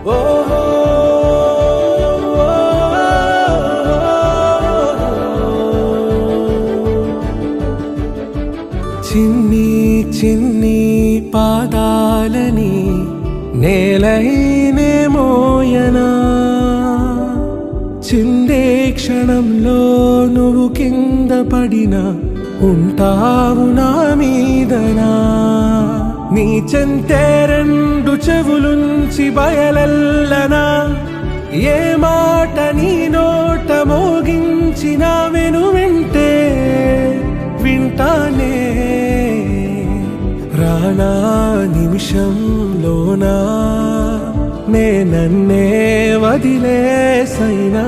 ఓహో చిన్ని చిన్ని పాదాలని నేలైనే మోయనా చిందే క్షణంలో నువ్వు కింద పడినా ఉంటావు నా మీదనా నీ చెంతే రెండు చెవులుంచి బయలెల్లనా ఏ మాట నీ నోట మోగించిన వెను వింటే వింటానే రానా నిమిషంలోనా నే నన్నే వదిలేసైనా